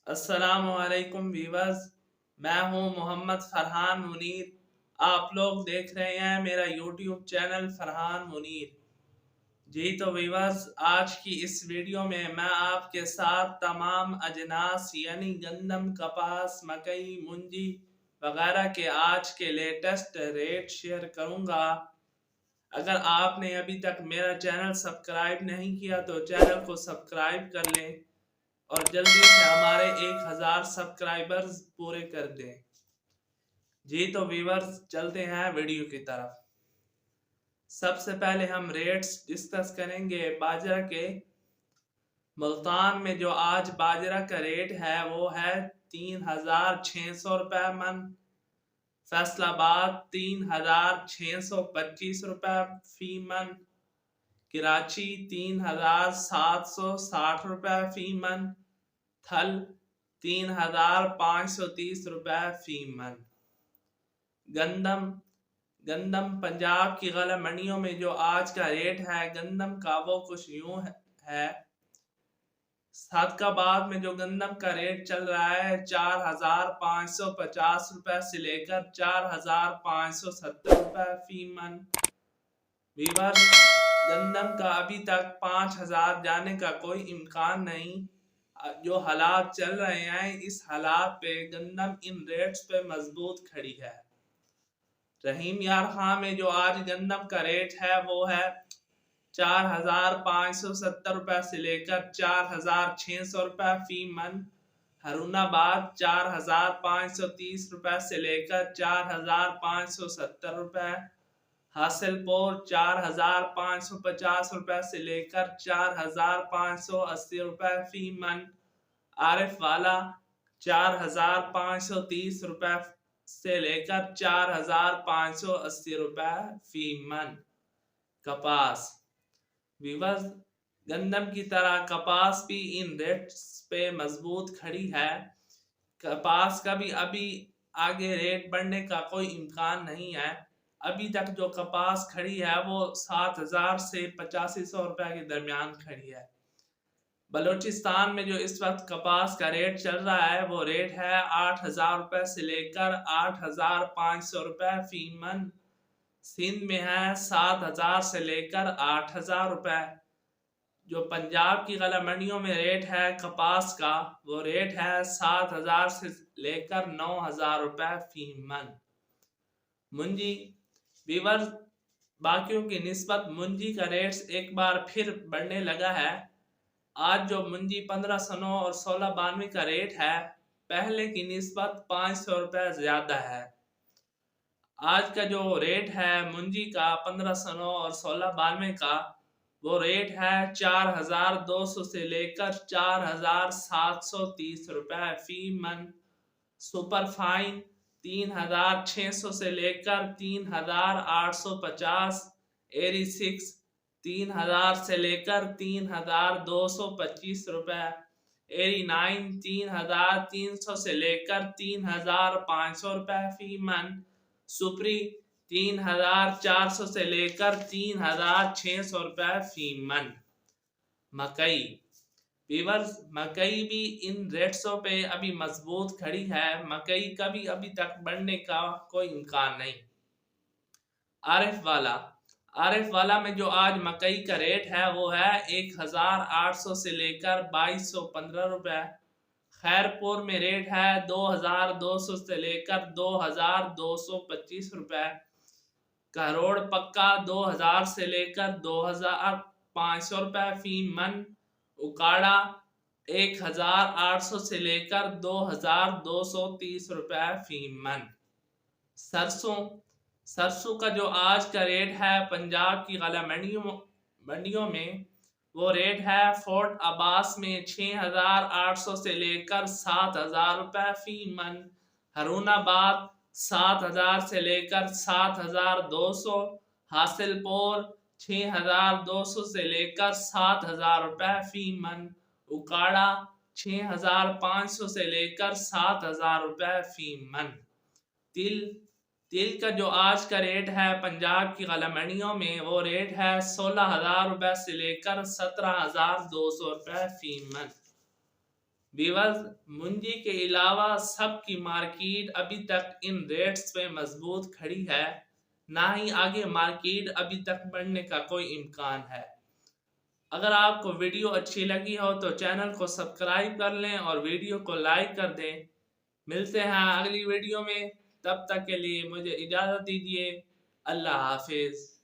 السلام علیکم ویورز، میں ہوں محمد فرحان منیر۔ آپ لوگ دیکھ رہے ہیں میرا یوٹیوب چینل فرحان منیر۔ جی تو ویورز، آج کی اس ویڈیو میں آپ کے ساتھ تمام اجناس یعنی گندم، کپاس، مکئی، منجی وغیرہ کے آج کے لیٹسٹ ریٹ شیئر کروں گا۔ اگر آپ نے ابھی تک میرا چینل سبسکرائب نہیں کیا تو چینل کو سبسکرائب کر لیں اور جلدی سے ہمارے 1000 سبسکرائبرز پورے کر دیں۔ جی تو ویورز، چلتے ہیں ویڈیو کی طرف۔ سب سے پہلے ہم ریٹس ڈسکس کریں گے باجرہ کے۔ ملتان میں جو آج باجرہ کا ریٹ ہے وہ ہے 3600 روپے من، فیصل آباد 3625 روپے فی من، کراچی 3760 روپے فی من، تھل 3530 روپے فی من۔ گندم پنجاب کی غلہ منڈیوں میں جو آج کا ریٹ ہے گندم کا وہ کچھ یوں ہے۔ صادق آباد میں جو گندم کا ریٹ چل رہا ہے 4550 روپے سے لے کر 4570 روپے فی من۔ ویور، گندم کا ابھی تک 5000 جانے کا کوئی امکان نہیں۔ جو حالات چل رہے ہیں اس حالات پہ گندم ان ریٹس پہ مضبوط کھڑی ہے۔ رحیم یار خان میں جو آج گندم کا ریٹ ہے وہ ہے 4570 روپے سے لے کر 4600 روپے فی من۔ ہارون آباد 4530 روپے سے لے کر 4570 روپے۔ حاصل پور 4550 روپے سے لے کر 4580 روپے فی من۔ عارف والا 4530 روپے سے لے کر 4580 روپے فی من۔ کپاس، ویورز، گندم کی طرح کپاس بھی ان ریٹس پہ مضبوط کھڑی ہے۔ کپاس کا بھی ابھی آگے ریٹ بڑھنے کا کوئی امکان نہیں ہے۔ ابھی تک جو کپاس کھڑی ہے وہ 7000 سے 8500 روپے کے درمیان کھڑی ہے۔ بلوچستان میں جو اس وقت کپاس کا ریٹ چل رہا ہے وہ ریٹ ہے 8000 روپے سے لے کر 8500 روپے فی من۔ سندھ میں ہے 7000 سے لے کر 8000 روپے۔ جو پنجاب کی غلہ منڈیوں میں ریٹ ہے کپاس کا وہ ریٹ ہے 7000 سے لے کر 9000 روپے فی من۔ منجی، ویور، باقیوں کی نسبت منجی کا ریٹس ایک بار پھر بڑھنے لگا ہے۔ آج جو منجی 1509 اور 1692 کا ریٹ ہے پہلے کی نسبت 500 روپے زیادہ ہے۔ آج کا جو ریٹ ہے منجی کا 1509 اور 1692 کا وہ ریٹ ہے 4200 سے لے کر 4730 روپے فی من۔ سپر فائن 3600 سے لے کر 3850۔ ایری 6 3000 سے لے کر 3225 روپے۔ ایری 9 3300 سے لے کر 3500 روپے فی من۔ سپری 3400 سے لے کر 3600 روپے فی من۔ مکئی، ویورز، مکئی بھی ان ریٹسوں پہ ابھی مضبوط کھڑی ہے۔ مکئی کا بھی ابھی تک بڑھنے کا کوئی امکان نہیں۔ عارف والا میں جو آج مکئی کا ریٹ ہے وہ ہے 1800 سے لے کر 2215 روپے۔ خیر پور میں ریٹ ہے 2200 سے لے کر 2225 روپے۔ کروڑ پکا 2000 سے لے کر 2500 روپے فی من۔ اکاڑا 1800 سے لے کر 2230 روپے فی من۔ سرسوں کا جو آج کا ریٹ ہے پنجاب کی غلہ منڈیوں میں وہ ریٹ ہے فورٹ عباس میں 6800 سے لے کر 7000 روپے فی من۔ ہارون آباد 7000 سے لے کر 7200۔ حاصل پور 6200 سے لے کر 7000 روپے فی من۔ اکاڑا 6500 سے لے کر 7000 روپے فی من۔ تل کا جو آج کا ریٹ ہے پنجاب کی غلہ منڈیوں میں وہ ریٹ ہے 16000 روپے سے لے کر 17200 روپے فی من۔ ویورز منجی کے علاوہ سب کی مارکیٹ ابھی تک ان ریٹس پہ مضبوط کھڑی ہے، نہ ہی آگے مارکیٹ ابھی تک بڑھنے کا کوئی امکان ہے۔ اگر آپ کو ویڈیو اچھی لگی ہو تو چینل کو سبسکرائب کر لیں اور ویڈیو کو لائک کر دیں۔ ملتے ہیں اگلی ویڈیو میں، تب تک کے لیے مجھے اجازت دیجیے۔ اللہ حافظ۔